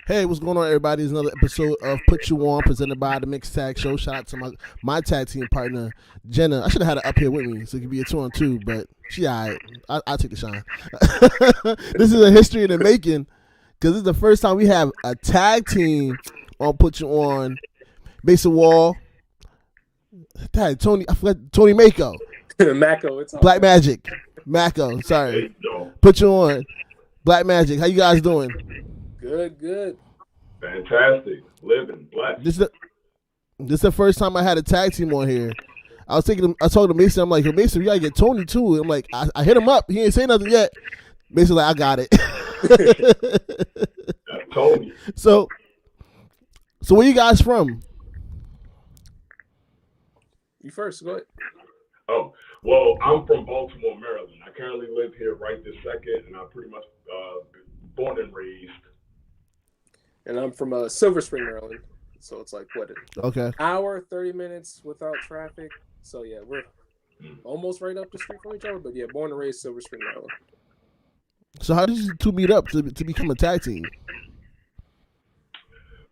Hey, what's going on, everybody? It's another episode of Put You On, presented by the Mixed Tag Show. Shout out to my tag team partner, Jenna. I should have had her up here with me so it could be a 2-on-2, but she all right. I'll take the shine. This is a history in the making because this is the first time we have a tag team on Put You On. Mason Wall, Tony, I forgot Tony Mako, Mako, it's all Black right. Magic, Mako. There Sorry, you go. Put You On, Black Magic. How you guys doing? Good. Fantastic. Living, blessed. This is the first time I had a tag team on here. I talked to Mason. I'm like, yo, Mason, we gotta get Tony too. I'm like, I hit him up. He ain't say nothing yet. Mason's like, I got it. That's Tony. So where you guys from? You first, go ahead. Oh, well, I'm from Baltimore, Maryland. I currently live here right this second, and I'm pretty much born and raised. And I'm from Silver Spring, Maryland. So it's like, what, Okay. an hour, 30 minutes without traffic. So yeah, we're almost right up the street from each other. But yeah, born and raised Silver Spring, Maryland. So how did you two meet up to become a tag team?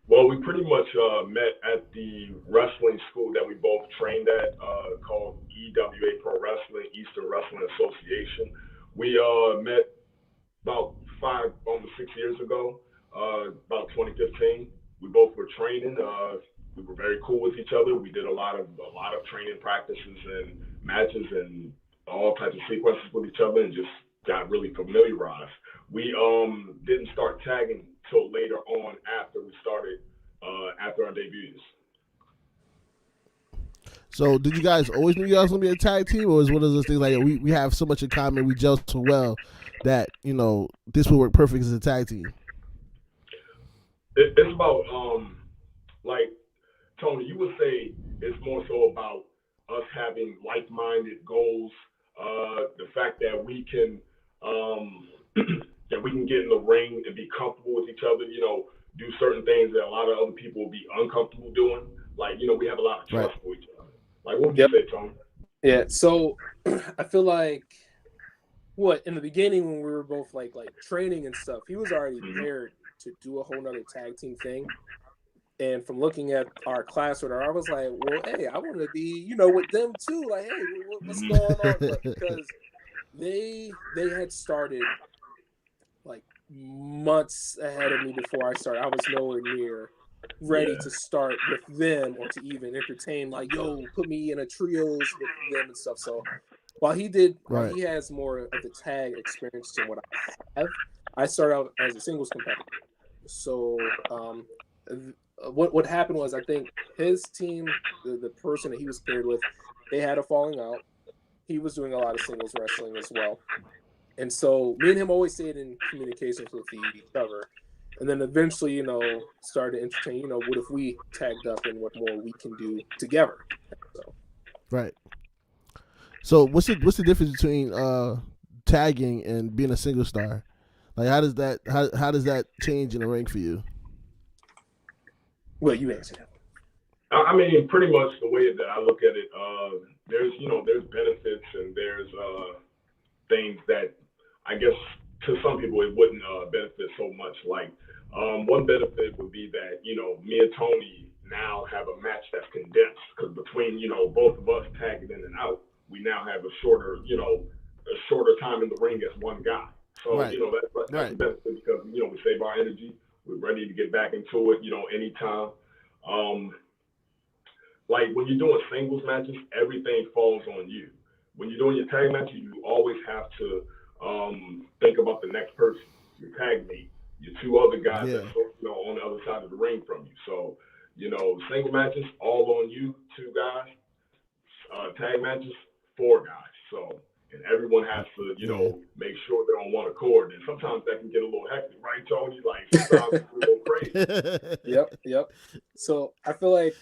Well, we pretty much met at the wrestling school that we both trained at, called EWA Pro Wrestling, Eastern Wrestling Association. We met about almost 6 years ago, about 2015. We both were training. We were very cool with each other. We did a lot of training practices and matches and all types of sequences with each other, and just got really familiarized. We didn't start tagging till later on after we started after our debuts. So did you guys always know you guys gonna be a tag team, or was one of those things like we have so much in common, we gel so well that this would work perfect as a tag team? It's about like Tony, you would say it's more so about us having like-minded goals. The fact that we can get in the ring and be comfortable with each other. Do certain things that a lot of other people will be uncomfortable doing. Like we have a lot of trust for each other. Like what would you say, Tony? Yeah. So I feel like in the beginning when we were both like training and stuff, he was already prepared to do a whole nother tag team thing. And from looking at our class order, I was like, well, hey, I want to be, with them too. Like, hey, what's going on? But because they had started like months ahead of me before I started. I was nowhere near ready to start with them or to even entertain like, yo, put me in a trios with them and stuff. So while he has more of the tag experience than what I have, I started out as a singles competitor. So what happened was, I think his team, the person that he was paired with, they had a falling out. He was doing a lot of singles wrestling as well. And so me and him always stayed in communications with each other. And then eventually, started to entertain, what if we tagged up and what more we can do together. So. Right. So what's the difference between tagging and being a single star? Like how does that change in the ring for you? Well, you answer that. I mean, pretty much the way that I look at it, there's benefits and there's things that I guess to some people it wouldn't benefit so much. Like one benefit would be that me and Tony now have a match that's condensed, because between both of us tagging in and out, we now have a shorter time in the ring as one guy. So right. That's a benefit, because we save our energy. We're ready to get back into it, anytime. Like when you're doing singles matches, everything falls on you. When you're doing your tag matches, you always have to think about the next person, your tag mate, your two other guys that's on the other side of the ring from you. So, single matches, all on you, 2 guys. Tag matches, 4 guys. So, and everyone has to, make sure they're on one accord. And sometimes that can get a little hectic, right, Tony? Like sometimes it's a little crazy. Yep. So I feel like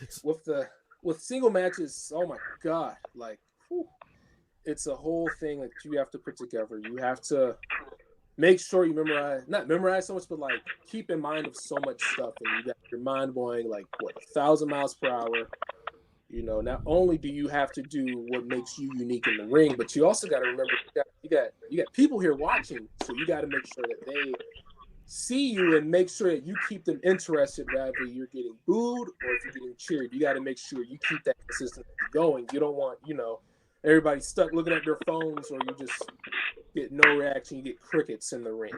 with single matches, oh my God, like it's a whole thing that you have to put together. You have to make sure you not memorize so much, but like keep in mind of so much stuff, and you got your mind going like 1,000 miles per hour. Not only do you have to do what makes you unique in the ring, but you also got to remember you got people here watching, so you got to make sure that they see you and make sure that you keep them interested, rather you're getting booed or if you're getting cheered. You got to make sure you keep that consistency going. You don't want, everybody stuck looking at their phones, or you just get no reaction. You get crickets in the ring.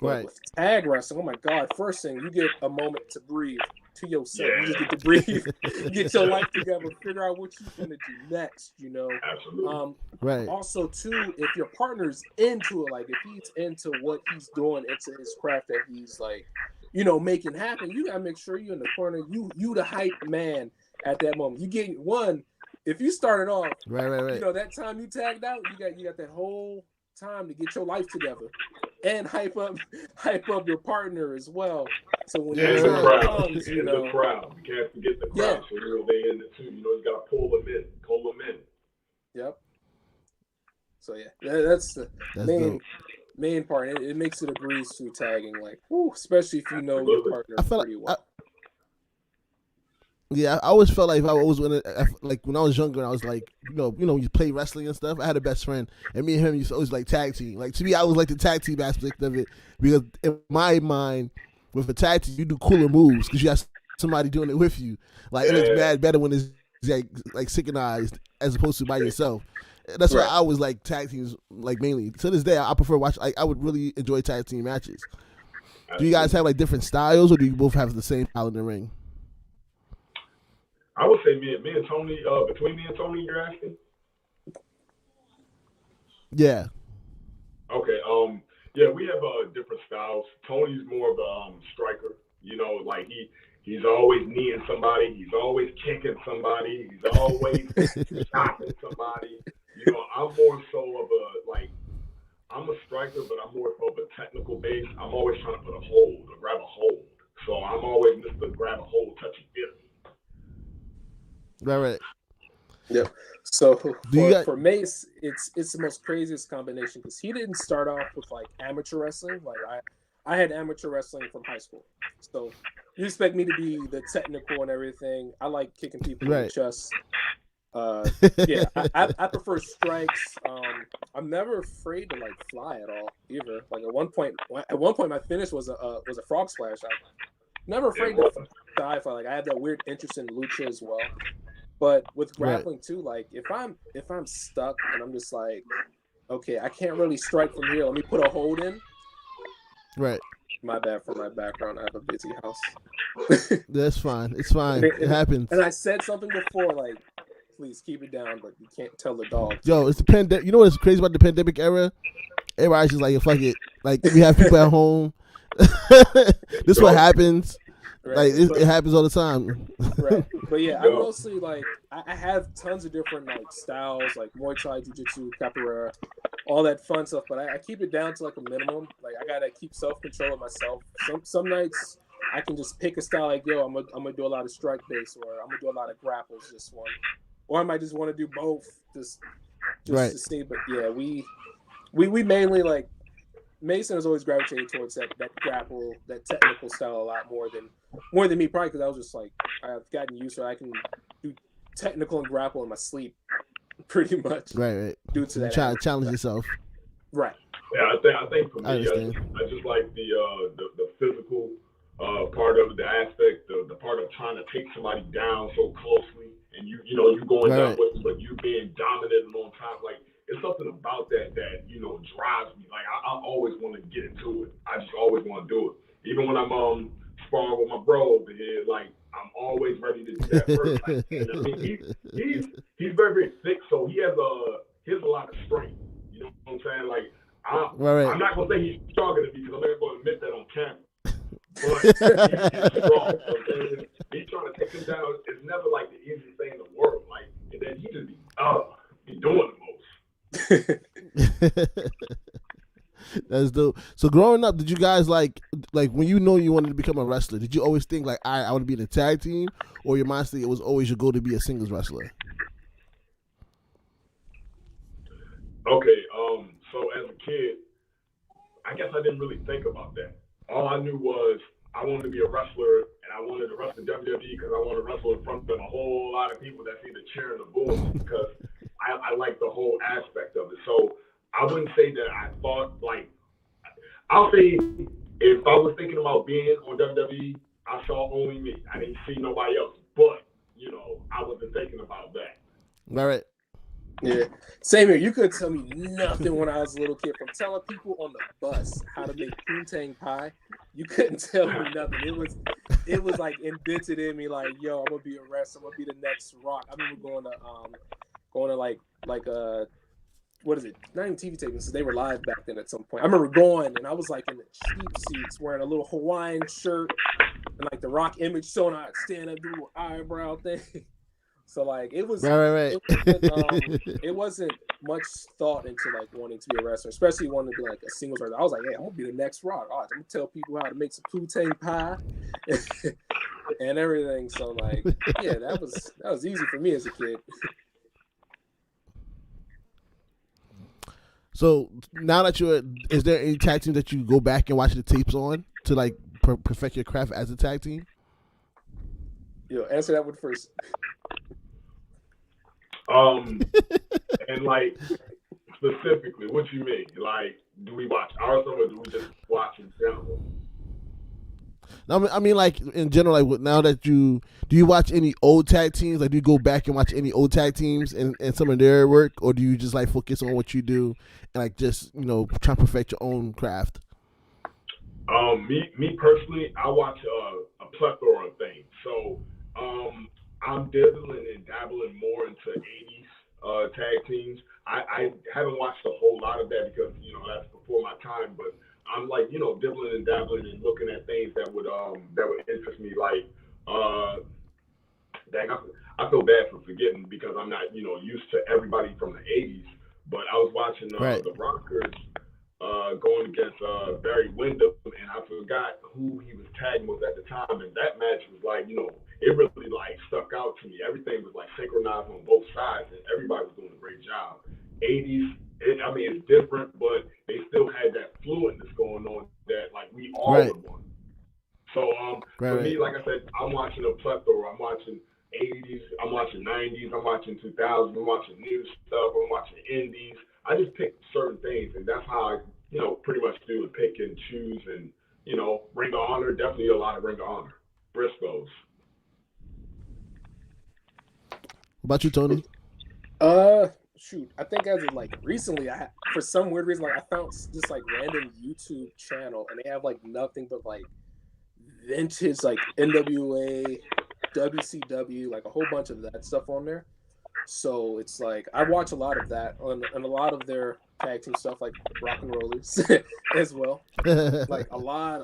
Right. With tag wrestling, oh my God, first thing, you get a moment to breathe to yourself. You just get to breathe, get your life together, figure out what you're going to do next, Absolutely. Right. Also, too, if your partner's into it, like if he's into what he's doing, into his craft that he's like, making happen, you got to make sure you're in the corner. You the hype man at that moment. You get one, if you started off, right. That time you tagged out, you got that whole time to get your life together and hype up your partner as well. So when the crowd comes, the crowd, you can't forget the crowd. So they in it too. You got to pull them in. Yep. So that's the main part. It makes it a breeze through tagging, like, especially if you know your partner pretty well. I always felt like if I was when I was younger, I was like, you play wrestling and stuff. I had a best friend, and me and him used to always like tag team. Like to me, I was like the tag team aspect of it, because in my mind, with a tag team, you do cooler moves because you have somebody doing it with you. Like it looks better when it's like synchronized as opposed to by yourself. That's why I was like tag teams, like mainly. To this day, I prefer watch. I would really enjoy tag team matches. Do you guys have like different styles, or do you both have the same style in the ring? I would say me and Tony, between me and Tony, you're asking? Yeah. Okay. We have different styles. Tony's more of a striker. Like he's always kneeing somebody. He's always kicking somebody. He's always chopping somebody. I'm more so of I'm a striker, but I'm more of a technical base. I'm always trying to put a hold or grab a hold. So I'm always Mr. Grab a hold, touch and get. Right. Yeah. So for Mace, it's the most craziest combination because he didn't start off with like amateur wrestling. Like I had amateur wrestling from high school. So you expect me to be the technical and everything. I like kicking people in the chest. I prefer strikes. I'm never afraid to like fly at all either. Like at one point my finish was a frog splash. I'm never afraid to dive. Like I had that weird interest in lucha as well. But with grappling too, like if I'm stuck and I'm just like, okay, I can't really strike from here. Let me put a hold in. Right. My bad for my background. I have a busy house. That's fine. It's fine. It happens. And I said something before, like, please keep it down, but you can't tell the dog. Yo, it's the pandemic. You know what's crazy about the pandemic era? Everybody's just like, fuck it. Like we have people at home. This is what happens. Right. Like it happens all the time. Right. But I mostly like I have tons of different like styles, like Muay Thai, Jiu-Jitsu, Capoeira, all that fun stuff. But I keep it down to like a minimum. Like I gotta keep self-control of myself. Some nights I can just pick a style like I'm gonna do a lot of strike base, or I'm gonna do a lot of grapples this one, or I might just want to do both just to see. But we mainly like. Mason has always gravitated towards that grapple, that technical style a lot more than me, probably because I was just like I've gotten used to it. I can do technical and grapple in my sleep, pretty much. Right. Due to that, try to challenge yourself. Right. Yeah, I think for me, I just like the physical part of the aspect, the part of trying to take somebody down so closely, and you going down with them, but you being dominant and on top, like. It's something about that drives me. Like I always want to get into it. I just always want to do it. Even when I'm sparring with my bro over here, like I'm always ready to do that first. Like, he's very, very thick, so he has a lot of strength. You know what I'm saying? Like I'm not gonna say he's stronger than me because I'm never gonna admit that on camera. But he's strong. So me trying to take him down is never like the easiest thing in the world. Like, and then he just be doing the most. That's dope. So growing up, did you guys like when you wanted to become a wrestler? Did you always think like I want to be in a tag team, or your mindset it was always your goal to be a singles wrestler? Okay, so as a kid, I guess I didn't really think about that. All I knew was I wanted to be a wrestler, and I wanted to wrestle WWE because I wanted to wrestle in front of a whole lot of people that see the cheer and the boom because I like the whole aspect of it. So I wouldn't say that I thought like, I'll say if I was thinking about being on WWE, I saw only me. I didn't see nobody else. But, I wasn't thinking about that. All right. Yeah, same here. You couldn't tell me nothing when I was a little kid. From telling people on the bus how to make poontang pie, you couldn't tell me nothing. It was like indented in me. Like, yo, I'm gonna be a wrestler. I'm gonna be the next Rock. I remember going to like what is it? Not even TV tapings. They were live back then at some point. I remember going and I was like in the cheap seats wearing a little Hawaiian shirt and like the Rock image showing. I'd stand up, do a little eyebrow thing. So like it was right. It wasn't much thought into like wanting to be a wrestler, especially wanting to be like a singles wrestler. I was like, hey, I'm gonna be the next Rock. I'm gonna tell people how to make some poontang pie and everything. So like, yeah, that was easy for me as a kid. So now that is there any tag team that you go back and watch the tapes on to like perfect your craft as a tag team? Yo, answer that one first. And like specifically, what you mean? Like, do we watch ours or do we just watch in general? I mean, like in general, like now that do you watch any old tag teams? Like, do you go back and watch any old tag teams and some of their work, or do you just like focus on what you do and like just try to perfect your own craft? Me personally, I watch a plethora of things. So, I'm dabbling and dabbling more into 80s tag teams. I haven't watched a whole lot of that because that's before my time, but I'm like dibbling and dabbling and looking at things that would interest me. Like, dang, I feel bad for forgetting because I'm not used to everybody from the 80s. But I was watching the Rockers going against Barry Windham, and I forgot who he was tagging with at the time. And that match was like it really like stuck out to me. Everything was like synchronized on both sides, and everybody was doing a great job. 80s. It's different, but they still had that fluidness going on that like we all would want. So for me, like I said, I'm watching a plethora. I'm watching 80s, I'm watching 90s, I'm watching 2000s, I'm watching new stuff, I'm watching indies. I just pick certain things, and that's how I pretty much do it, pick and choose. And Ring of Honor, definitely a lot of Ring of Honor. Briscoes. What about you, Tony? Shoot, I think as of like recently, for some weird reason, like I found this like random YouTube channel, and they have like nothing but like vintage like NWA, WCW, like a whole bunch of that stuff on there. So it's like I watch a lot of that and a lot of their tag team stuff, like Rock and Rollers as well. Like a lot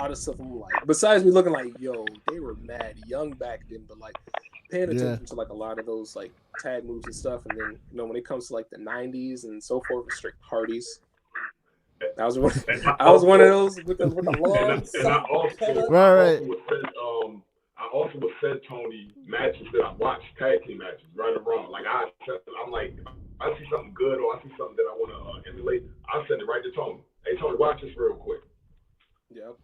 of stuff. I'm like, besides me looking like, yo, they were mad young back then, but like paying attention to like a lot of those like tag moves and stuff. And then when it comes to like the 90s and so forth, with Strict Hardys. I was one of those with the long. And I also right. I also would send Tony matches that I watched, tag team matches, right or wrong. Like I'm like, if I see something good or I see something that I want to emulate, I'll send it right to Tony. Hey Tony, watch this real quick. Yep.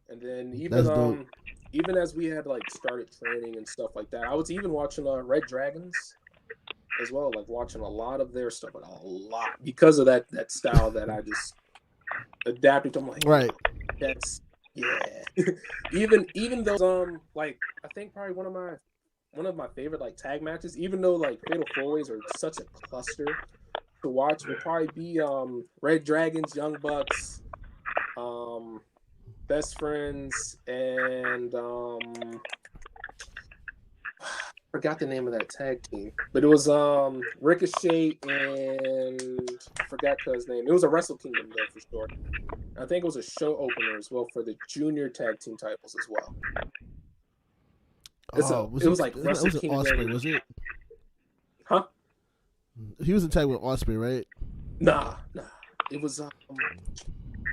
And then even as we had like started training and stuff like that, I was even watching Red Dragons as well, like watching a lot of their stuff, like a lot, because of that style that I just adapted to. I'm like, right. That's even those like I think probably one of my favorite like tag matches, even though like Fatal 4-Ways are such a cluster to watch, would probably be Red Dragons, Young Bucks, Best Friends, and forgot the name of that tag team, but it was Ricochet and I forgot his name. It was a Wrestle Kingdom though for sure. I think it was a show opener as well for the junior tag team titles as well. It was like Wrestle Kingdom. Osprey, was it? Huh? He was in tag with Osprey, right? Nah. It was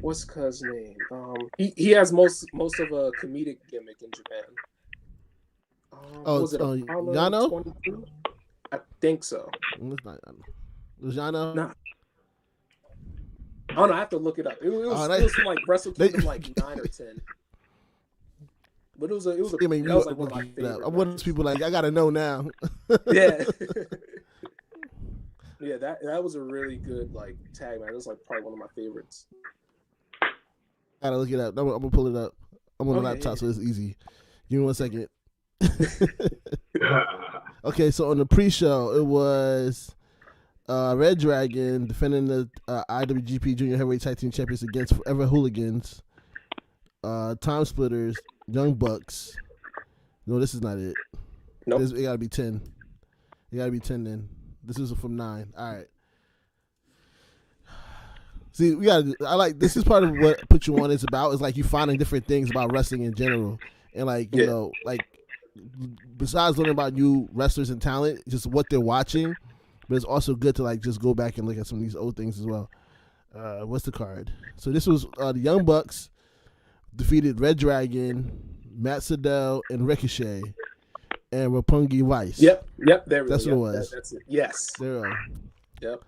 what's his name? He has most of a comedic gimmick in Japan. Was it Yano? 22? I think so. Was Yano? Nah. I don't know. I have to look it up. It was from like Wrestle Kingdom, like 9 or 10. But it was like one of my favorite. I'm one of those people like I gotta know now. Yeah. Yeah, that was a really good like tag match. It was like probably one of my favorites. I gotta look it up. I'm gonna pull it up. I'm on the Okay, laptop, so it's easy. Give me 1 second. Okay, so on the pre-show, it was Red Dragon defending the IWGP Junior Heavyweight Tag Team Champions against Forever Hooligans, Time Splitters, Young Bucks. No, this is not it. Nope. It gotta be 10. It gotta be 10 then. This is from 9. All right. See, we gotta. I like this is part of what Put You On is about. Is like you finding different things about wrestling in general, and like you know, like besides learning about new wrestlers and talent, just what they're watching. But it's also good to like just go back and look at some of these old things as well. What's the card? So this was the Young Bucks defeated Red Dragon, Matt Sydal, and Ricochet, and Roppongi Vice. Yep. There we That's go. what it was. That's it. Yes. There we go. Yep.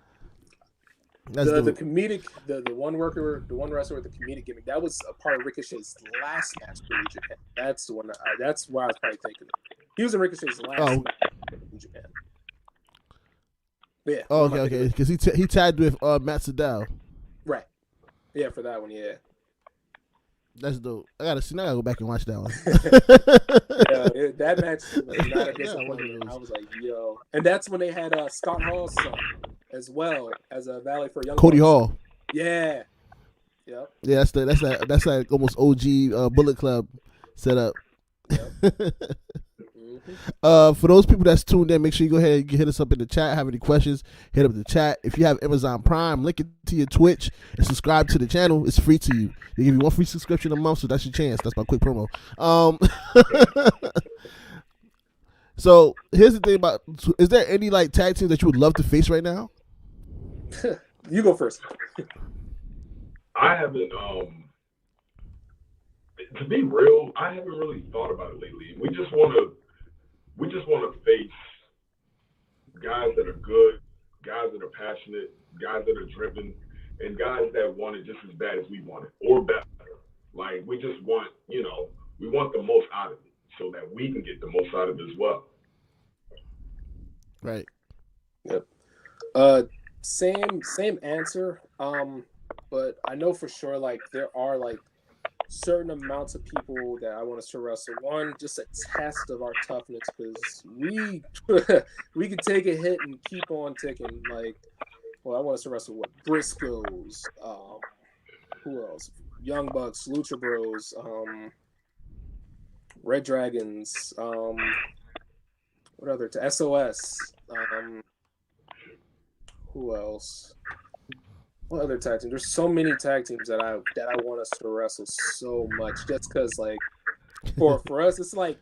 That's The dope. comedic, the one wrestler with the comedic gimmick, that was a part of Ricochet's last match for New Japan. That's the one. That's why I was probably thinking. He was in Ricochet's last match in New Japan. But yeah. Oh, okay. Because he tagged with Matt Sydal. Right. Yeah, for that one, yeah. That's dope. I gotta go back and watch that one. That match was not a disappointment. I was like, yo. And that's when they had Scott Hall's son as well as a valet for Young Cody Bucks. Hall. Yeah. Yep. Yeah, that's like almost OG Bullet Club setup. Yep. For those people that's tuned in, make sure you go ahead and hit us up in the chat. Have any questions, hit up the chat. If you have Amazon Prime, link it to your Twitch and subscribe to the channel. It's free to you. They give you 1 free subscription a month, so that's your chance. That's my quick promo. So here's the thing about, is there any like tag teams that you would love to face right now? You go first. I haven't, to be real, I haven't really thought about it lately. We just want to face guys that are good, guys that are passionate, guys that are driven, and guys that want it just as bad as we want it, or better. Like, we just want, we want the most out of it so that we can get the most out of it as well. Right. Yep. Same answer. But I know for sure, like, there are like certain amounts of people that I want us to wrestle. One, just a test of our toughness, because we can take a hit and keep on ticking. Like, well, I want us to wrestle what Briscoes, who else? Young Bucks, Lucha Bros, Red Dragons, what other? SOS. Who else? What other tag teams? There's so many tag teams that I want us to wrestle so much, just because like for us it's like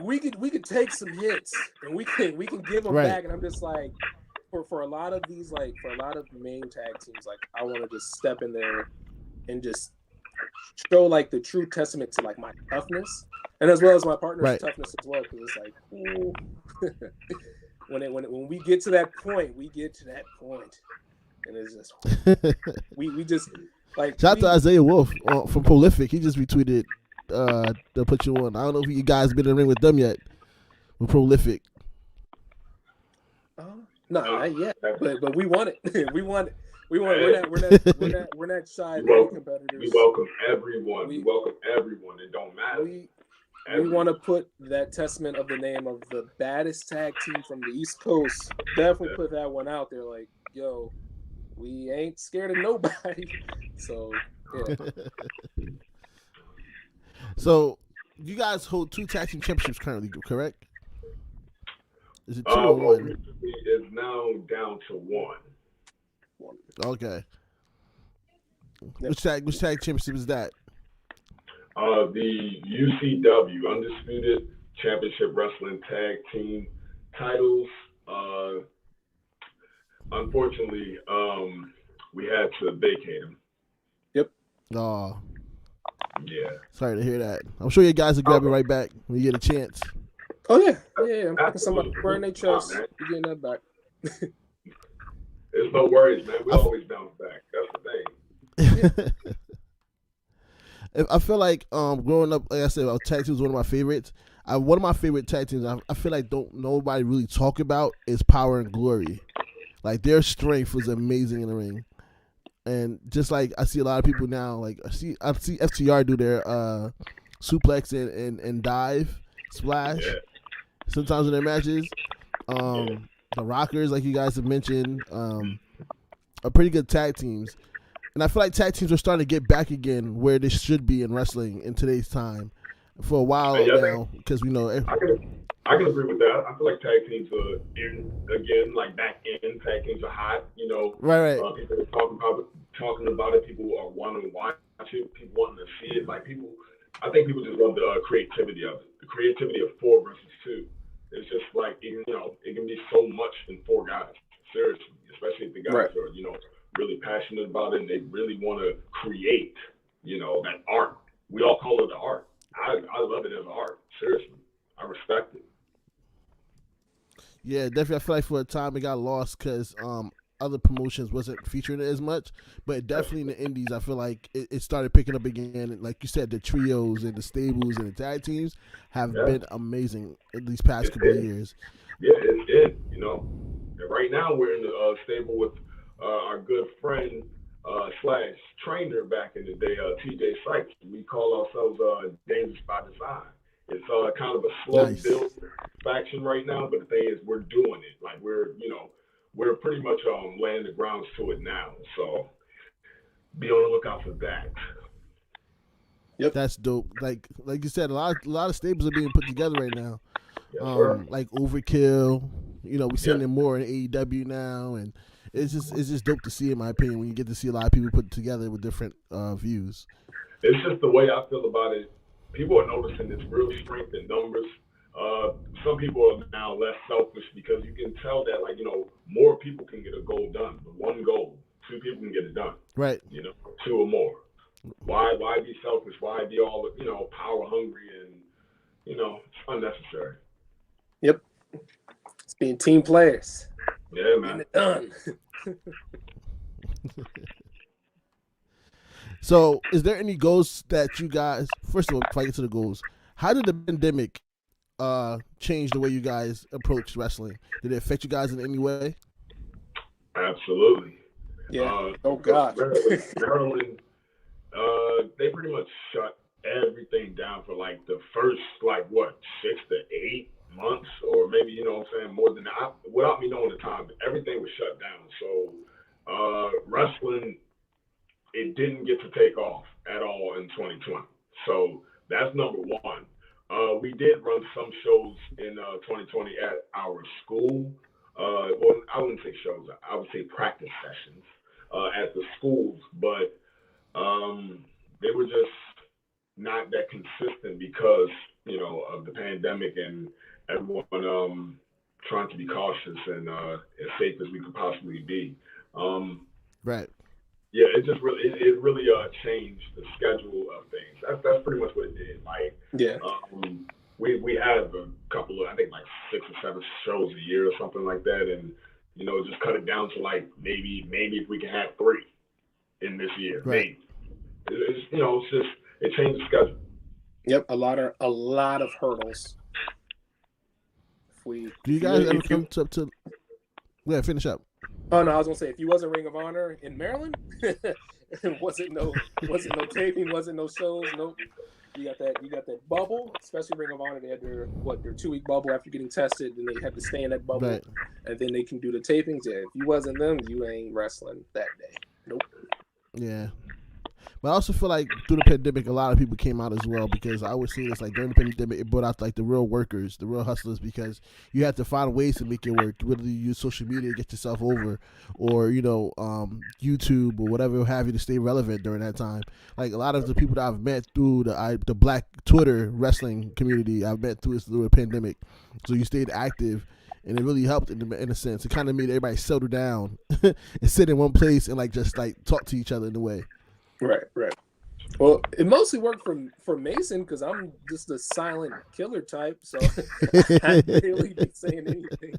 we could take some hits and we can give them right. back, and I'm just like for a lot of these, like for a lot of main tag teams, like I want to just step in there and just show like the true testament to like my toughness, and as well as my partner's right. toughness as well, because it's like ooh. when we get to that point, and it's just we just like shout out to Isaiah Wolf from Prolific. He just retweeted the Put You On. I don't know if you guys been in the ring with them yet. With Prolific. No, not yet. But we want it. we want it. We're not shy of any competitors. We welcome everyone. We welcome everyone. It don't matter. We want to put that testament of the name of the baddest tag team from the East Coast. Definitely put that one out there. Like, yo, we ain't scared of nobody. So, yeah. So, you guys hold 2 tag team championships currently, correct? Is it 2 or 1? It's now down to 1. Okay. Which tag championship is that? The UCW, Undisputed Championship Wrestling Tag Team titles. Unfortunately, we had to vacate them. Yep. Oh. Yeah. Sorry to hear that. I'm sure you guys will grab it right back when you get a chance. Oh, yeah. I'm picking somebody wearing their chest. You're getting that back. There's no worries, man. We always bounce back. That's the thing. I feel like growing up, like I said, tag teams was one of my favorites. One of my favorite tag teams I feel like nobody really talk about is Power and Glory. Like their strength was amazing in the ring. And just like I see a lot of people now, like I see FTR do their suplex and dive splash sometimes in their matches. The Rockers, like you guys have mentioned, are pretty good tag teams. And I feel like tag teams are starting to get back again where they should be in wrestling in today's time. For a while now, because we know. I can agree with that. I feel like tag teams are in again, like back in. Tag teams are hot. You know, right. People are talking about it. People are wanting to watch it. People wanting to see it. Like people, I think people just love the creativity of it. The creativity of 4 versus 2. It's just like it can be so much in 4 guys. Seriously, especially if the guys are really passionate about it and they really want to create that art. We all call it the art. I love it as art. Seriously, I respect it. Yeah, definitely. I feel like for a time it got lost because other promotions wasn't featuring it as much. But definitely in the indies, I feel like it started picking up again. And like you said, the trios and the stables and the tag teams have been amazing in these past couple of years. Yeah, it's And right now we're in the stable with our good friend / trainer back in the day, TJ Sykes. We call ourselves Dangerous by Design. It's kind of a slow build faction right now, but the thing is, we're doing it. Like we're pretty much laying the grounds to it now. So be on the lookout for that. Yep, that's dope. Like you said, a lot of stables are being put together right now. Yes, like Overkill. We're seeing them more in AEW now, and it's just dope to see, in my opinion, when you get to see a lot of people put together with different views. It's just the way I feel about it. People are noticing this real strength in numbers. Some people are now less selfish because you can tell that, more people can get a goal done. But one goal, 2 people can get it done. Right. 2 or more. Why be selfish? Why be all, power hungry and, it's unnecessary. Yep. It's being team players. Yeah, man. Getting it done. So, is there any goals that you guys? First of all, before I get to the goals, how did the pandemic change the way you guys approach wrestling? Did it affect you guys in any way? Absolutely. Yeah. Oh God. Maryland, they pretty much shut everything down for the first 6 to 8 months, or maybe more than that. Without me knowing the time, everything was shut down. So wrestling, it didn't get to take off at all in 2020. So that's number one. We did run some shows in 2020 at our school. Well, I wouldn't say shows. I would say practice sessions at the schools, but they were just not that consistent because, of the pandemic and everyone trying to be cautious and as safe as we could possibly be. Right. Yeah, it just really changed the schedule of things. That's pretty much what it did. We have a couple of, I think 6 or 7 shows a year or something like that, and just cut it down to maybe if we can have 3 in this year. Right. Maybe. It's just it changed the schedule. Yep, a lot of hurdles. Do you guys ever come up to? Yeah, finish up. Oh no, I was gonna say if you wasn't Ring of Honor in Maryland, wasn't no taping, wasn't no shows, nope. You got that bubble, especially Ring of Honor. They had their 2-week bubble after getting tested, and they had to stay in that bubble, and then they can do the tapings. Yeah, if you wasn't them, you ain't wrestling that day. Nope. Yeah. But I also feel like through the pandemic, a lot of people came out as well, because I always say this, during the pandemic, it brought out the real workers, the real hustlers, because you had to find ways to make it work, whether you use social media to get yourself over, or, YouTube or whatever have you to stay relevant during that time. A lot of the people that I've met through the Black Twitter wrestling community, I've met through the pandemic. So you stayed active. And it really helped in a sense. It kind of made everybody settle down and sit in one place and just talk to each other in a way. Right. Well, it mostly worked for Mason because I'm just a silent killer type, so I didn't really be saying anything.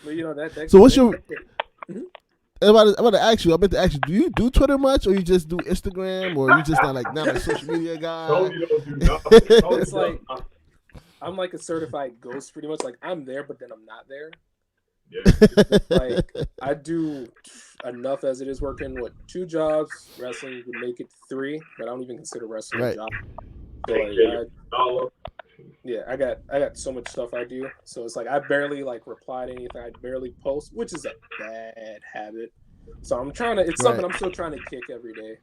But that. So what's your? I'm about to ask you. Do you do Twitter much, or you just do Instagram, or you just not a social media guy? No, you don't do nothing. It's I'm like a certified ghost, pretty much. I'm there, but then I'm not there. Yeah. Like I do enough as it is working. 2 jobs? Wrestling would make it 3, but I don't even consider wrestling Right. a job. So like, I got so much stuff I do. So it's like I barely like reply to anything. I barely post, which is a bad habit. So I'm trying to. It's something I'm still trying to kick every day.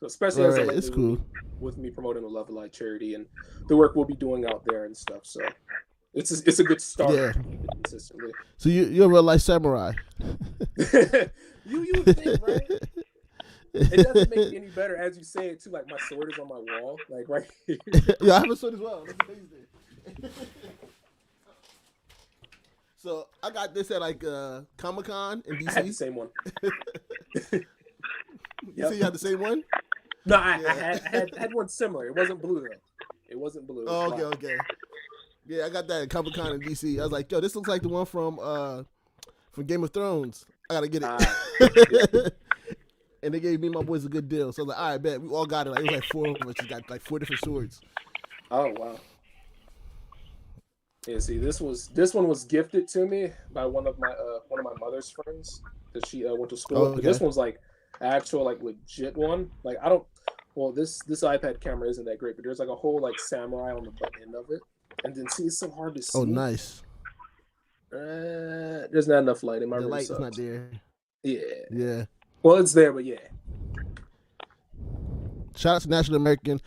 So especially as it's cool. with me promoting the Love of Light charity and the work we'll be doing out there and stuff. So it's a good start. Yeah. Consistently. So you're a real life samurai. you think, right? It doesn't make it any better as you say it too. Like my sword is on my wall, like right here. Yeah, I have a sword as well. That's amazing. So I got this at like Comic-Con in DC. I had the same one. You see, you had the same one? No, I had one similar. It wasn't blue though. It wasn't blue. Oh, okay. Yeah, I got that at Comic-Con in DC. I was like, yo, this looks like the one from Game of Thrones. I gotta get it. Yeah. And they gave me and my boys a good deal. So I was like, all right, bet. We all got it. Like, it was like 4 of us. We got like 4 different swords. Oh wow. Yeah, see, this one was gifted to me by one of my mother's friends that she went to school. Oh, okay. But this one's like actual like legit one. Like I don't. Well, this iPad camera isn't that great, but there's like a whole like samurai on the butt end of it, and then see it's so hard to see. Oh, nice. There's not enough light in my room. The light's not there. Yeah. Yeah. Well, it's there, but yeah. Shout out to National African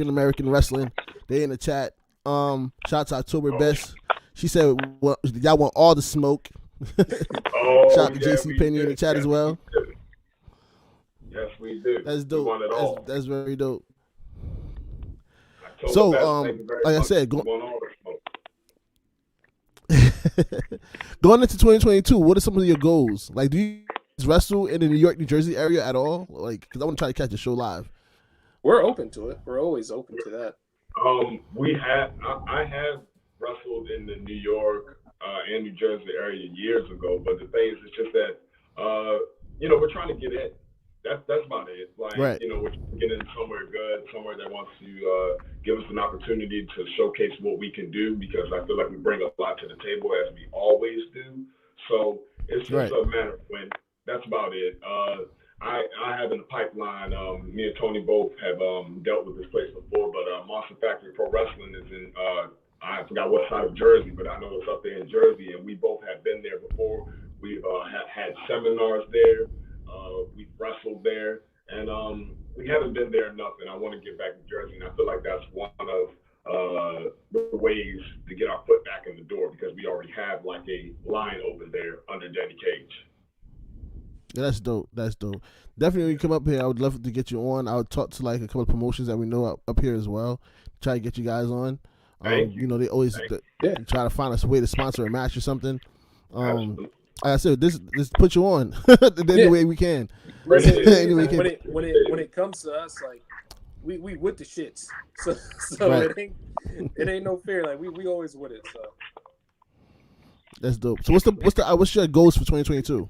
American Wrestling. They in the chat. Shout out to October Best. She said, well, y'all want all the smoke. Shout out to JC Penny in the chat as well. Yes, we do. That's dope. We want it all. That's very dope. October So, Best, thank you very like I much. said, We want all the smoke. going into 2022, what are some of your goals? Like, do you wrestle in the New York, New Jersey area at all? Like, because I want to try to catch the show live. We're open to it. We're always open to that. I have wrestled in the New York and New Jersey area years ago, but the thing is, it's just that we're trying to get in. That's about it. Like, right. We're getting somewhere good, somewhere that wants to give us an opportunity to showcase what we can do, because I feel like we bring a lot to the table, as we always do. So it's just a matter of when. That's about it. I have in the pipeline, me and Tony both have dealt with this place before, but Monster Factory Pro Wrestling is in, I forgot what side of Jersey, but I know it's up there in Jersey, and we both have been there before. We've had seminars there. We've wrestled there, and we haven't been there enough, and I want to get back to Jersey, and I feel like that's one of the ways to get our foot back in the door, because we already have like a line open there under Danny Cage. Yeah, that's dope. Definitely, when you come up here, I would love to get you on. I would talk to like a couple of promotions that we know up here as well. Try to get you guys on. They always try to find us a way to sponsor a match or something. Like I said, this put you on any way we can. Any way we can. When it comes to us, like we with the shits, so right. it ain't no fear. Like we always with it. So that's dope. So what's your goals for 2022?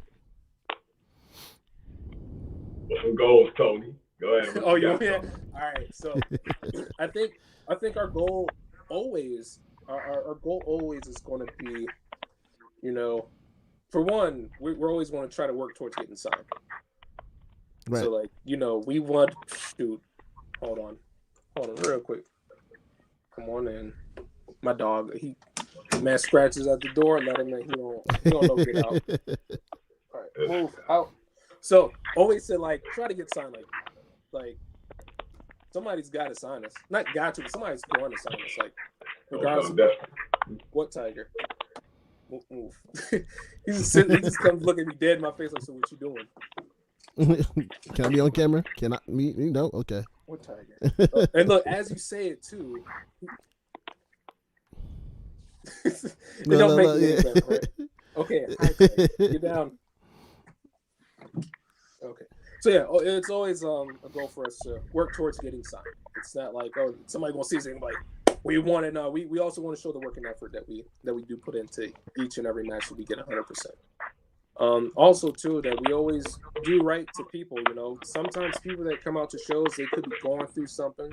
What's some goals, Tony? Go ahead. Oh, you yeah. All right. So I think our goal always is going to be, for one, we're always going to try to work towards getting signed. Right. So like, we want shoot. Hold on real quick. Come on in. My dog, he scratches at the door. Let him in. He don't know get out. All right, move out. So always said like try to get signed, like somebody's got to sign us. Not got to, but somebody's going to sign us. Like regardless of what Tiger. Move. He just comes look at me dead in my face like, so what you doing? Can I be on camera? Can I me? No, okay. What Tiger? And look, as you say it too. It don't make me better, right? Okay, get down. Okay. So yeah, it's always a goal for us to work towards getting signed. It's not like somebody gonna see something like we want to. We also want to show the work and effort that we do put into each and every match that we get 100%. Also too, that we always do right to people. Sometimes people that come out to shows, they could be going through something,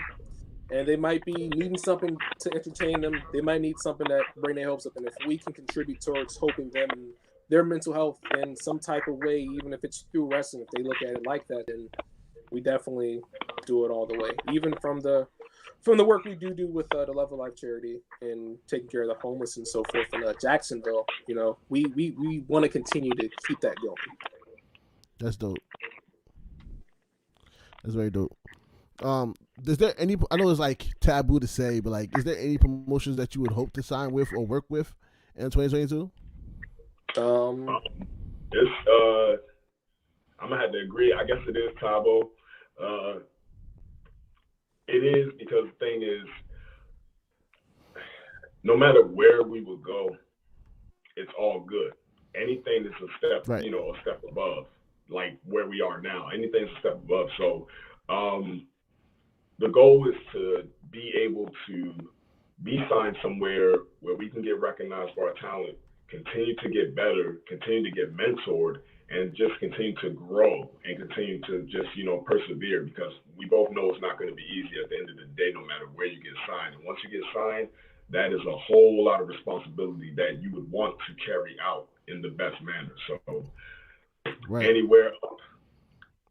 and they might be needing something to entertain them. They might need something that bring their hopes up, and if we can contribute towards hoping them and their mental health in some type of way, even if it's through wrestling. If they look at it like that, then we definitely do it all the way. Even from the work we do with the Love of Life charity and taking care of the homeless and so forth in Jacksonville, we want to continue to keep that going. That's dope. That's very dope. Is there any? I know it's like taboo to say, but like, is there any promotions that you would hope to sign with or work with in 2022? It's I'm gonna have to agree. I guess it is Tabo. It is because the thing is, no matter where we will go, it's all good. Anything that's a step, right. A step above, like where we are now. Anything's a step above. So, the goal is to be able to be signed somewhere where we can get recognized for our talent, continue to get better, continue to get mentored, and just continue to grow and continue to just, persevere, because we both know it's not going to be easy at the end of the day, no matter where you get signed. And once you get signed, that is a whole lot of responsibility that you would want to carry out in the best manner. So right. Anywhere up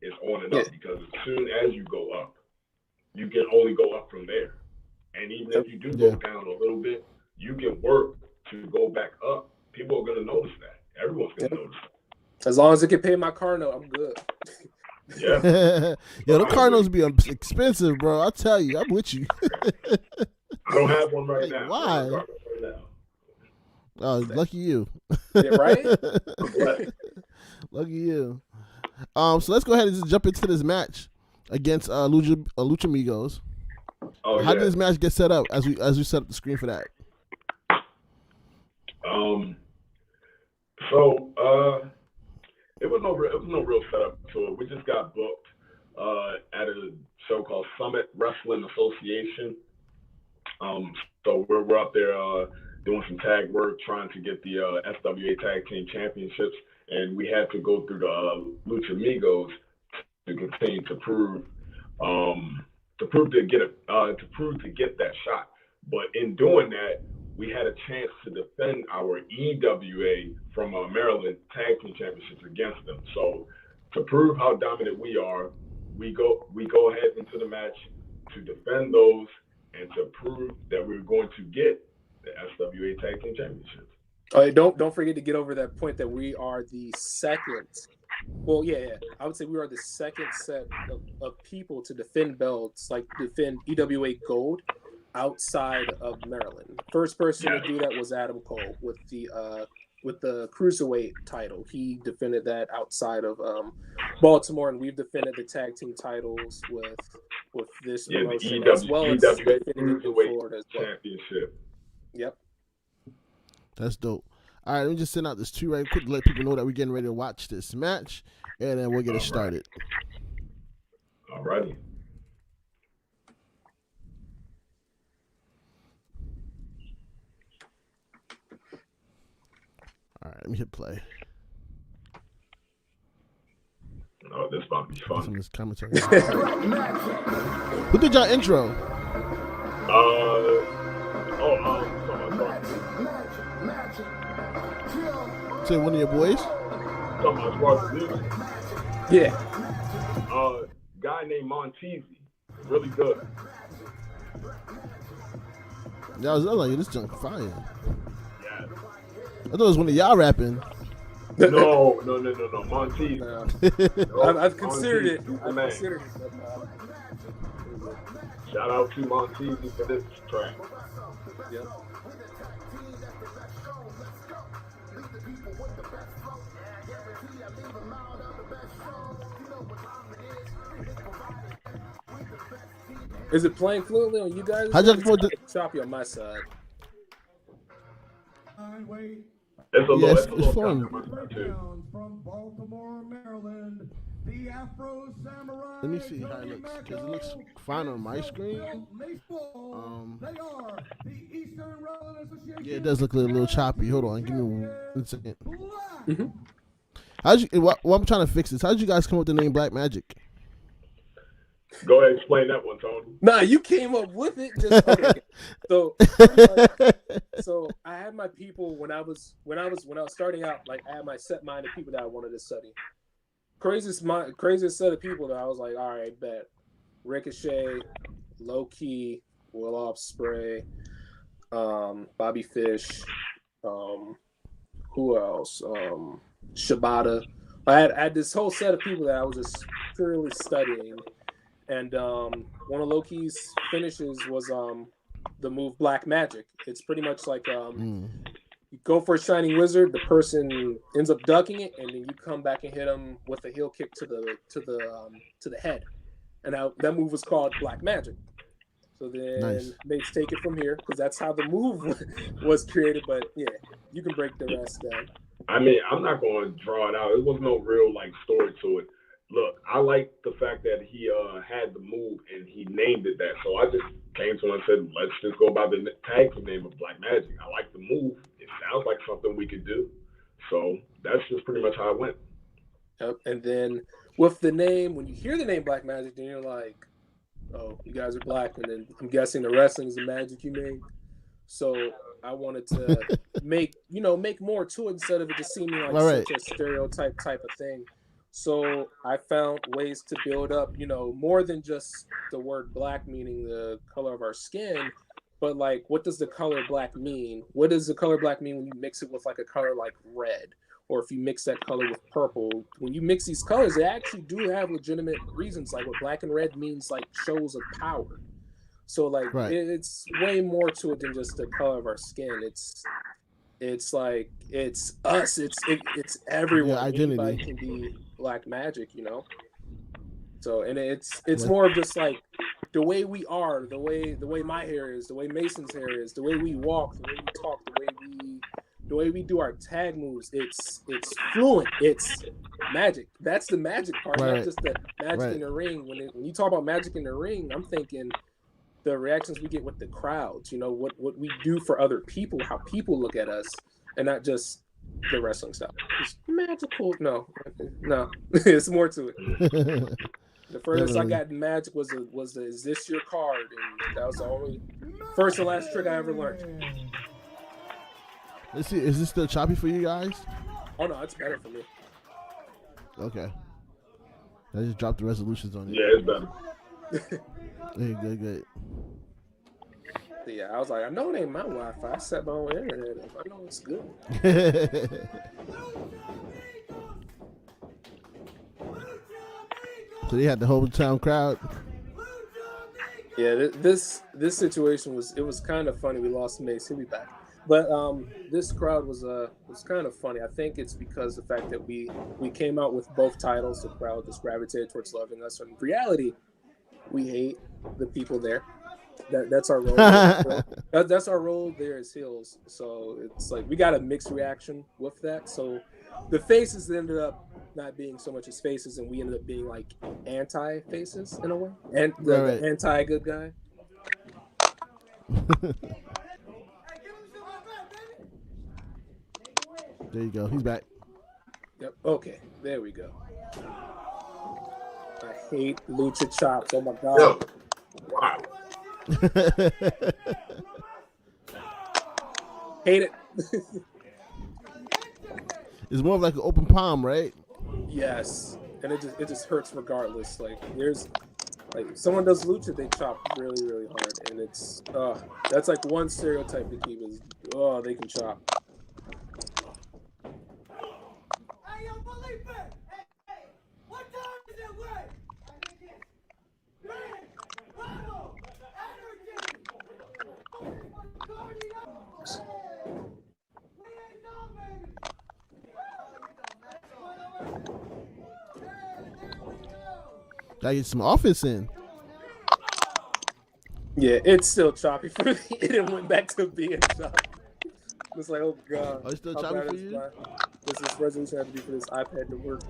is on and up, because as soon as you go up, you can only go up from there. And even if you do go down a little bit, you can work to go back up. People are going to notice that. Everyone's going to notice that. As long as it can pay my car note, I'm good. Yeah. Yo, the car notes be expensive, bro. I'll tell you. I'm with you. I don't have one right now. Why? Oh, lucky you. Yeah, right? Lucky you. So let's go ahead and just jump into this match against Lucha Amigos. How did this match get set up as we set up the screen for that? It was no real setup to it. We just got booked at a show called Summit Wrestling Association. So we're up there doing some tag work, trying to get the SWA Tag Team Championships, and we had to go through the Lucha Amigos to continue to prove to get that shot. But in doing that, we had a chance to defend our EWA from Maryland Tag Team Championships against them. So to prove how dominant we are, we go ahead into the match to defend those and to prove that we're going to get the SWA Tag Team Championships. Don't forget to get over that point that we are the second. Well, yeah. I would say we are the second set of people to defend belts, like defend EWA Gold, outside of Maryland. First person to do that was Adam Cole with the cruiserweight title. He defended that outside of Baltimore, and we've defended the tag team titles with this promotion as well as defending it in Florida as well. Championship. Yep. That's dope. All right, let me just send out this tweet right quick to let people know that we're getting ready to watch this match, and then we'll get it started. All righty. All right, let me hit play. Oh, this about to be fun. Some of this commentary. Who did y'all intro? Say one of your boys? Yeah. Guy named Montezi. Really good. Yeah, I was like, this junk fire. Yeah. I thought it was one of y'all rapping. No. Montezi. I've considered it. Shout out to Montezi for this track. Yep. Is it playing fluently on you guys? How'd you It's choppy on my side. It's a little fun. From Baltimore, Maryland, the Afro Samurai. Let me see how it looks, because it looks fine on my screen. They are the Eastern Wrestling Association. Yeah, it does look a little choppy. Hold on, give me 1 second. What I'm trying to fix this. How did you guys come up with the name Black Magic? Go ahead, explain that one, Tony. Nah, you came up with it. Just okay. So, pretty much, so I had my people when I was starting out. Like I had my set mind of people that I wanted to study. Craziest set of people that I was like, all right, bet. Ricochet, Low Key, Will Ospreay, Bobby Fish, who else? Shibata. I had this whole set of people that I was just purely studying. And one of Loki's finishes was the move Black Magic. It's pretty much like you go for a Shining Wizard, the person ends up ducking it, and then you come back and hit them with a heel kick to the head. And that move was called Black Magic. So then Mates take it from here because that's how the move was created. But yeah, you can break the rest down. I mean, I'm not going to draw it out. There was no real story to it. Look, I like the fact that he had the move and he named it that. So I just came to him and said, let's just go by the tag team name of Black Magic. I like the move. It sounds like something we could do. So that's just pretty much how it went. Yep. And then with the name, when you hear the name Black Magic, then you're like, oh, you guys are black. And then I'm guessing the wrestling is the magic you made. So I wanted to make more to it instead of it just seeming like such a stereotype type of thing. So I found ways to build up, more than just the word black meaning the color of our skin, but like, what does the color black mean? What does the color black mean when you mix it with like a color like red? Or if you mix that color with purple, when you mix these colors, they actually do have legitimate reasons. Like what black and red means, like shows of power. So like, it's way more to it than just the color of our skin. It's like it's us. It's everyone. Yeah, identity. Anybody can be Black Magic, So and it's more of just like the way we are, the way my hair is, the way Mason's hair is, the way we walk, the way we talk, the way we do our tag moves. It's fluent. It's magic. That's the magic part, not just the magic in the ring. When you talk about magic in the ring, I'm thinking the reactions we get with the crowds, what we do for other people, how people look at us, and not just the wrestling stuff. It's magical. No, it's more to it. The furthest I got in magic was the is this your card? And that was the only first and last trick I ever learned. Let's see, is this still choppy for you guys? Oh no, it's better for me. Okay. I just dropped the resolutions on it. Yeah, it's better. Hey, good. Yeah, I was like, I know it ain't my Wi-Fi. I set my own internet up. I know it's good. So they had the whole town crowd. Yeah, this situation was kind of funny. We lost Mace. He'll be back. But this crowd was kind of funny. I think it's because the fact that we came out with both titles. The crowd just gravitated towards loving us. In reality, we hate the people there. That's our role. That's our role there as heels. So it's like we got a mixed reaction with that. So the faces ended up not being so much as faces, and we ended up being like anti-faces in a way, and the anti-good guy. There you go. He's back. Yep. Okay. There we go. I hate lucha chops. Oh my god. Yo. Wow. Hate it. It's more of like an open palm, right? Yes, and it just hurts regardless. Like there's like someone does lucha, they chop really really hard, and it's that's like one stereotype to keep is they can chop. Hey, yo, Felipe! Hey, what time is it? Wait! Bravo! Energy! We ain't done, baby! Gotta get some offense in. Yeah, it's still choppy for me. It went back to being choppy. It's like, oh god. Oh, it's still choppy for you? Does this resolution have to be for this iPad to work?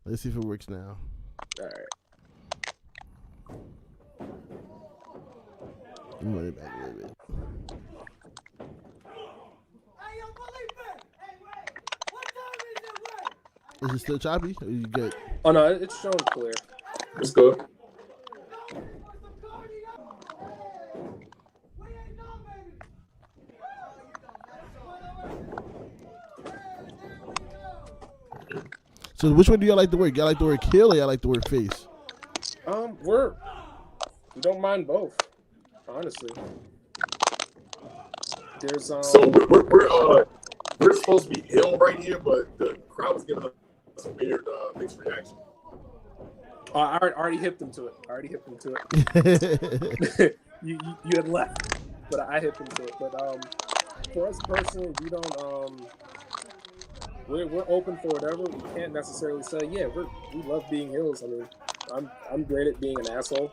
Let's see if it works now. All right. Move it back a little bit. Hey, yo, Felipe! Hey, wait! What time is it? Wait! Is it still choppy? Or you good? Oh no, it's showing clear. It's good. So which one do y'all like to work? Y'all like to work heel or y'all like to work face? We don't mind both, honestly. There's So we're supposed to be hill right here, but the crowd was giving us some weird mixed reaction. I already hipped him to it. You had left, but I hipped him to it. But for us personally, we don't we're open for whatever. We can't necessarily say we love being heels. I mean, I'm great at being an asshole.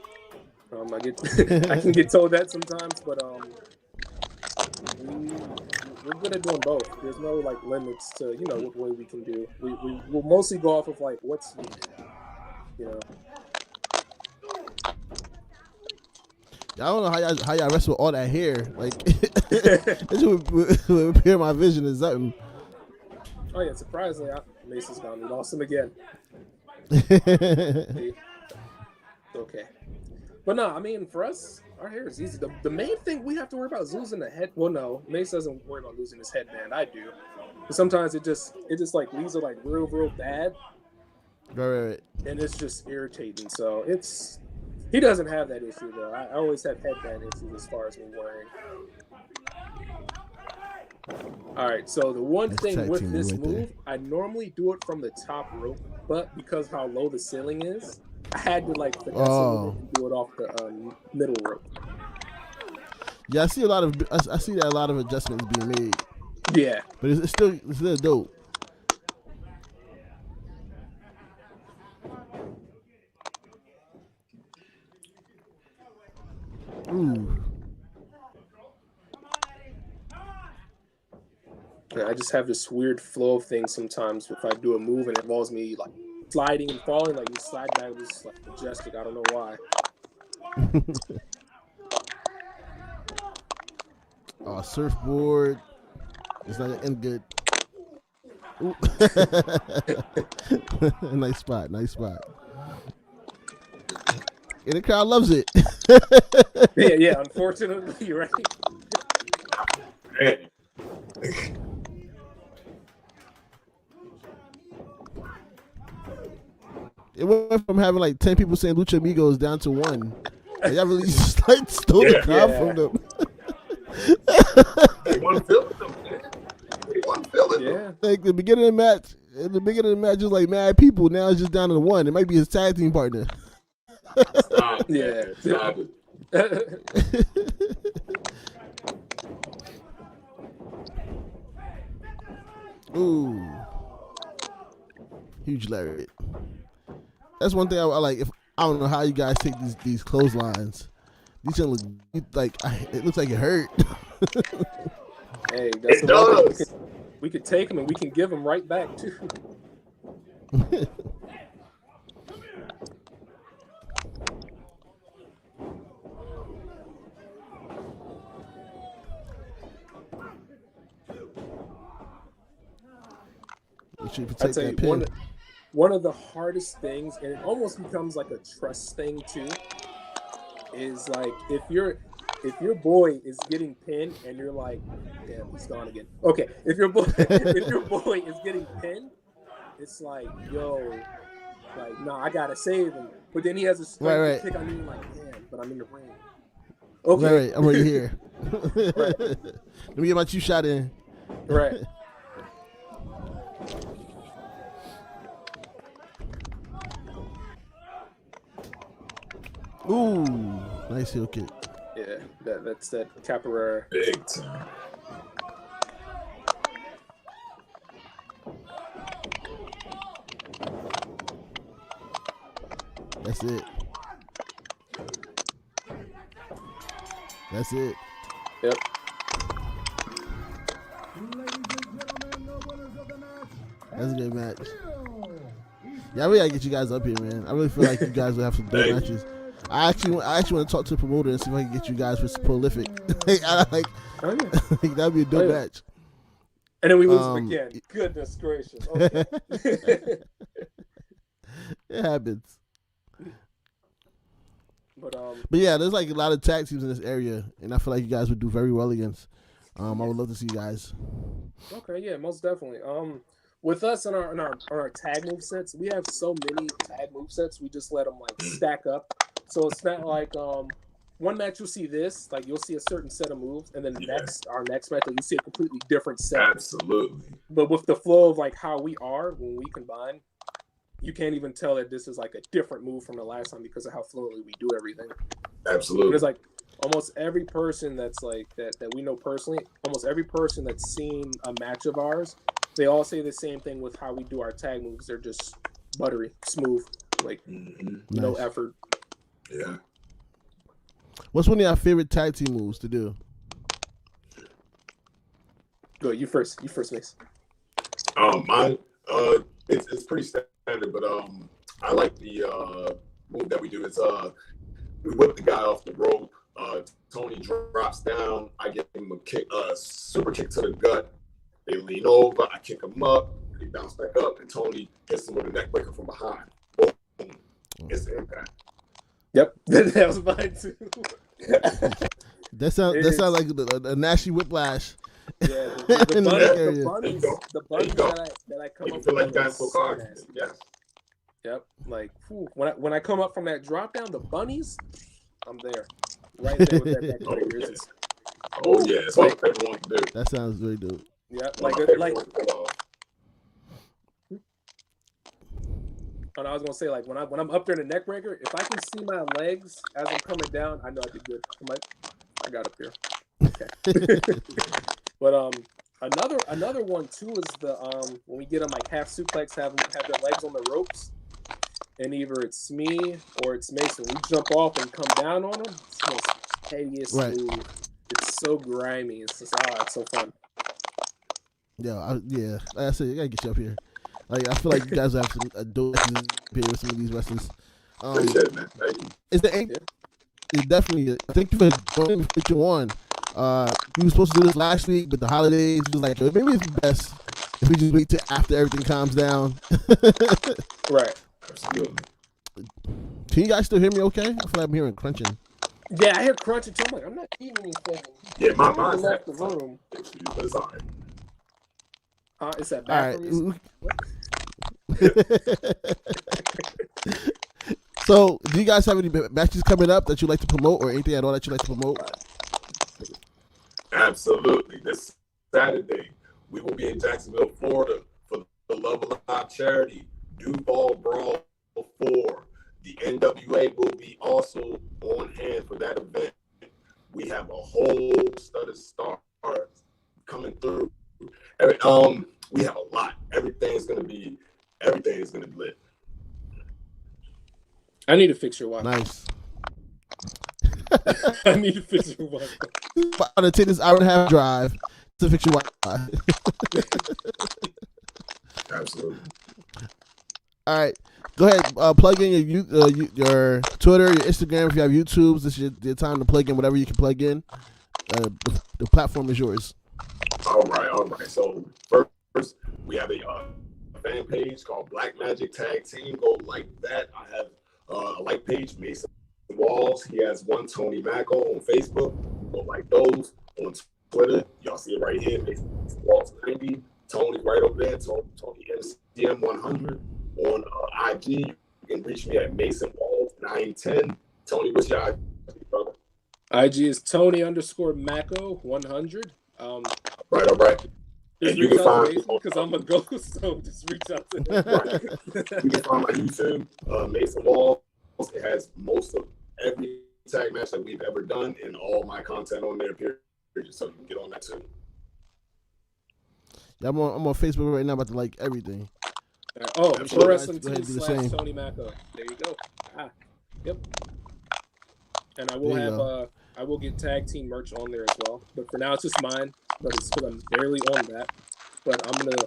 I can get told that sometimes, but we're good at doing both. There's no like limits to what way we can do. We'll mostly go off of like what's needed. I don't know how y'all wrestle with all that hair. Like, this would appear my vision is something. Oh yeah, surprisingly, Mason's gone. We lost him again. Okay. But no, I mean, for us, our hair is easy. The main thing we have to worry about is losing the head. Well, no, Mace doesn't worry about losing his headband. I do. But sometimes it just like leaves it like real bad. Right. And it's just irritating. So he doesn't have that issue though. I always have headband issues as far as me wearing. All right, so the one thing with this move, I normally do it from the top rope, but because how low the ceiling is, I had to like finesse and do it off the middle rope. Yeah, I see a lot of adjustments being made. Yeah, but it's still dope. Ooh. I just have this weird flow of things sometimes. If I do a move and it involves me like sliding and falling, like you slide back, just like majestic. I don't know why. Surfboard. It's not end good. Ooh. Nice spot. And the crowd loves it. Yeah. Unfortunately, right. Hey. It went from having like 10 people saying Lucha Amigos down to 1. Like, y'all really just like stole the crowd from them. They want to feel them. They want to feel it. Yeah. Like the beginning of the match, was like mad people. Now it's just down to 1. It might be his tag team partner. Stop. Yeah. Stop it. Ooh. Huge lariat. That's one thing I like. If I don't know how you guys take these clotheslines. These don't look like it looks like it hurt. Hey, that's it does. We could take them and we can give them right back too. You should protect that pin. One of the hardest things, and it almost becomes like a trust thing too, is like if your boy is getting pinned and you're like, damn, he's gone again. Okay, if your boy is getting pinned, it's like, yo, like, nah, I gotta save him. But then he has a strength to kick on you, like, damn, but I'm in the ring. Okay, right, I'm right here. Right. Let me get my 2 shot in. Right. Ooh, nice heel kick. Yeah, that's that capoeira. Big time. That's it. Yep. That's a good match. Yeah, I really gotta get you guys up here, man. I really feel like you guys will have some dope matches. I actually want to talk to the promoter and see if I can get you guys for prolific. That'd be a dope match. And then we lose him again. Goodness gracious. Okay. It happens. But yeah, there's like a lot of tag teams in this area, and I feel like you guys would do very well against. I would love to see you guys. Okay, yeah, most definitely. With us on our tag move sets, we have so many tag move sets. We just let them like stack up, so it's not like one match you'll see this, like you'll see a certain set of moves, and then our next match you'll see a completely different set. Absolutely. But with the flow of like how we are when we combine, you can't even tell that this is like a different move from the last time because of how fluently we do everything. Absolutely. Because like almost every person that's like that we know personally, almost every person that's seen a match of ours, they all say the same thing with how we do our tag moves. They're just buttery, smooth, like no effort. Yeah. What's one of your favorite tag team moves to do? Go, you first. You first, Mace. Mine, it's pretty standard, but I like the move that we do. It's we whip the guy off the rope. Tony drops down. I give him a super kick to the gut. They lean over. I kick him up. They bounce back up, and Tony hits him with a neck breaker from behind. Boom. It's the impact. Yep, that was mine too. That sounds like a nasty whiplash. Yeah, the bunnies that I come you up feel like with. that's so hard. Yes. Yep, like when I come up from that drop down, the bunnies, I'm there, right there with that neck breaker. Oh yeah, it's like everyone can do. That sounds very dope. Yeah, and I was gonna say, like when I'm up there in the neck breaker, if I can see my legs as I'm coming down, I know I did good. I'm like, I got up here. Okay. But another one too is the when we get them like half suplex, have their legs on the ropes, and either it's me or it's Mason. We jump off and come down on them. It's the most pettiest move. It's so grimy. It's just it's so fun. Yeah, like I said, I gotta get you up here. Like I feel like you guys have some dope here with some of these wrestlers. Appreciate it, man. Thank you. Is there any? It definitely. Thank you for joining Put You On. We were supposed to do this last week, but the holidays was like maybe it's best if we just wait till after everything calms down. Right. Absolutely. Can you guys still hear me? Okay, I feel like I'm hearing crunching. Yeah, I hear crunching too. I'm like, I'm not eating anything. Yeah, mine's left the room. But it's all right. Is that bad for me? So, do you guys have any matches coming up that you'd like to promote, or anything at all that you'd like to promote? Absolutely. This Saturday, we will be in Jacksonville, Florida for the Love Alive charity Duval Brawl 4. The NWA will be also on hand for that event. We have a whole stud of stars coming through. We have a lot. Everything is gonna be lit. I need to fix your Wi-Fi. Nice. I need to fix your Wi-Fi. I'm gonna take this hour and a half drive to fix your Wi-Fi. Absolutely. All right, go ahead. Plug in your Twitter, your Instagram. If you have YouTubes, this is your time to plug in whatever you can plug in. The platform is yours. All right. So first, we have a fan page called Black Magic Tag Team. Go like that. I have a like page, Mason Walls. He has one, Tony Macko on Facebook. Go like those. On Twitter, y'all see it right here, Mason Walls 90. Tony right over there, Tony MCM 100. On IG, you can reach me at Mason Walls 910. Tony, what's your IG, brother? IG is Tony_Macko 100. All right. Just reach out to Mason because I'm a ghost, so just reach out to him. Right. You can find my YouTube, Mason Walls. It has most of every tag match that we've ever done and all my content on there, period. So you can get on that too. Yeah, I'm on Facebook right now, about to like everything. Pro Wrestling Team / Tony Macko. There you go. Yep. And I will get tag team merch on there as well. But for now, it's just mine. But it's because I'm barely on that. But I'm gonna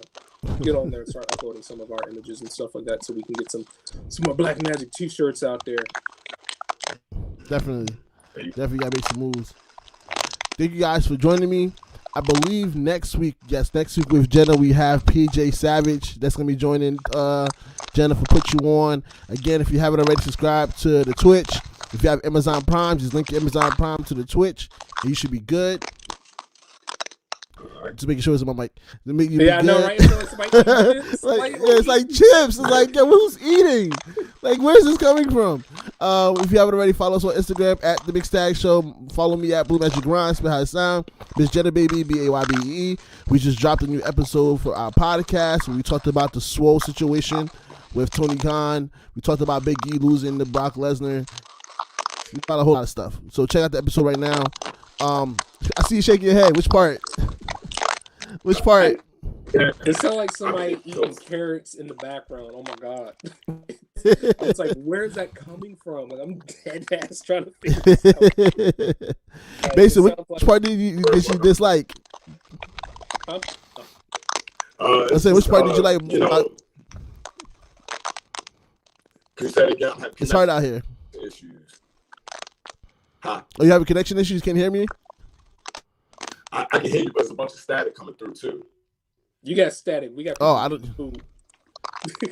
get on there and start uploading some of our images and stuff like that, so we can get some more Black Magic T-shirts out there. Definitely gotta make some moves. Thank you guys for joining me. I believe next week with Jenna, we have PJ Savage. That's going to be joining Jenna for Put You On. Again, if you haven't already, subscribe to the Twitch. If you have Amazon Prime, just link your Amazon Prime to the Twitch, and you should be good. Just making sure it's on my mic. To make you I be know, good. right? So it's like chips. It's like chips. It's like, yo, who's eating? Like, where's this coming from? If you haven't already, follow us on Instagram at The Mixed Tag Show. Follow me at Blue Magic Grind. Spit how it sound. Miss Jenna Baby, BAYBE. We just dropped a new episode for our podcast where we talked about the Swole situation with Tony Khan. We talked about Big E losing to Brock Lesnar. We got a whole lot of stuff. So check out the episode right now. I see you shaking your head. Which part? Which part? It sounds like somebody eating carrots in the background. Oh my god! I was like, "Where's that coming from?" Like, I'm dead ass trying to figure this out. Like, Basically, which part did you dislike? Huh? I said, which part did you like? Can you say it again? It's hard out here. Issues. Huh? Oh, you having connection issues? Can't hear me? I can hear you, but there's a bunch of static coming through too. You got static. We got. Oh, I don't. Food.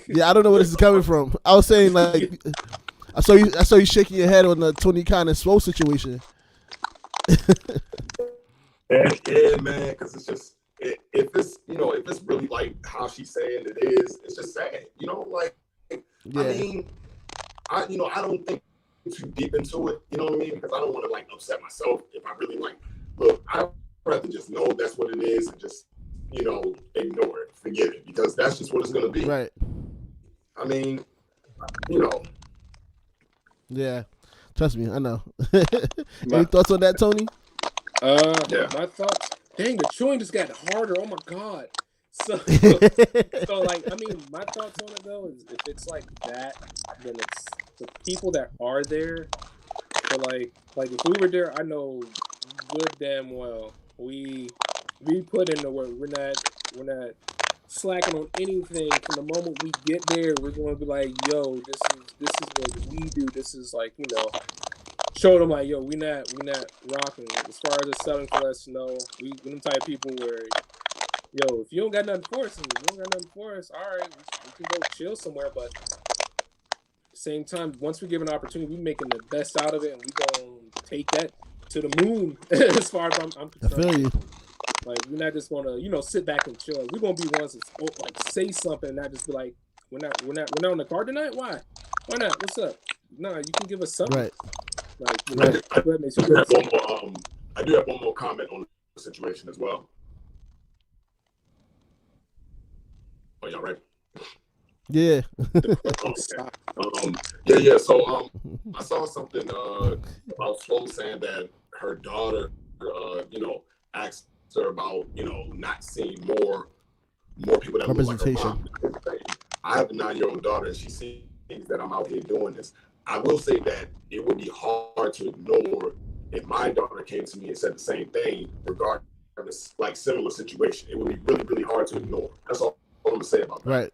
Yeah, I don't know where this is coming from. I was saying, like, I saw you shaking your head on the Tony Khan and Swole situation. Yeah, man, because it's just if it's if it's really like how she's saying it is, it's just sad. Like Yeah. I mean, I don't think too deep into it. You know what I mean? Because I don't want to like upset myself if I really like. Look, I'd rather just know that's what it is and just ignore it, forget it, because that's just what it's gonna be. Right. I mean, Yeah. Trust me, I know. Any thoughts on that, Tony? Yeah. My thoughts. Dang, the chewing just got harder. Oh my god. So like, I mean, my thoughts on it though is if it's like that, then it's the people that are there. So like if we were there, I know good damn well we put in the work. We're not slacking on anything. From the moment we get there, we're going to be like, yo, this is what we do. This is like, show them like, yo, we not rocking. As far as the Southern for us, we them type of people where, yo, if you don't got nothing for us, all right, we can go chill somewhere. But at the same time, once we give an opportunity, we making the best out of it, and we gonna take that to the moon. As far as I'm concerned. I feel you. Like, we're not just gonna, sit back and chill. We're gonna be ones that like say something and not just be like, we're not on the card tonight. Why not? What's up? No, you can give us something. Right. Like, I do have one more comment on the situation as well. Oh, y'all ready? Yeah. Yeah. So I saw something about Swole saying that her daughter, asked her about not seeing more people that representation. Look like her mom. I have a 9-year-old daughter, and she sees that I'm out here doing this. I will say that it would be hard to ignore if my daughter came to me and said the same thing regarding this like similar situation. It would be really, really hard to ignore. That's all I'm gonna say about that. Right.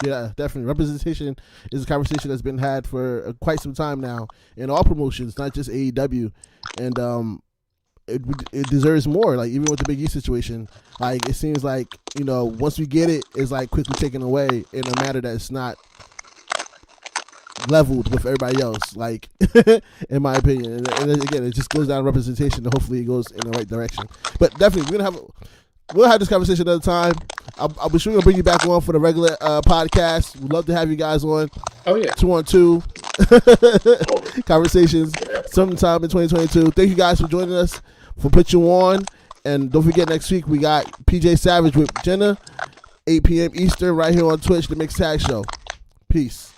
Yeah, definitely. Representation is a conversation that's been had for quite some time now in all promotions, not just AEW, and it deserves more. Like, even with the Big E situation, like, it seems like once we get it, it's like quickly taken away in a manner that's not leveled with everybody else. Like, in my opinion, and again, it just goes down to representation, and hopefully it goes in the right direction. But definitely, we'll have this conversation another time. I'll be sure to bring you back on for the regular podcast. We'd love to have you guys on. Oh yeah, 2-on-2 conversations sometime in 2022. Thank you guys for joining us for Put You On, and don't forget next week we got PJ Savage with Jenna, 8 p.m. Eastern, right here on Twitch, The Mixed Tag Show. Peace.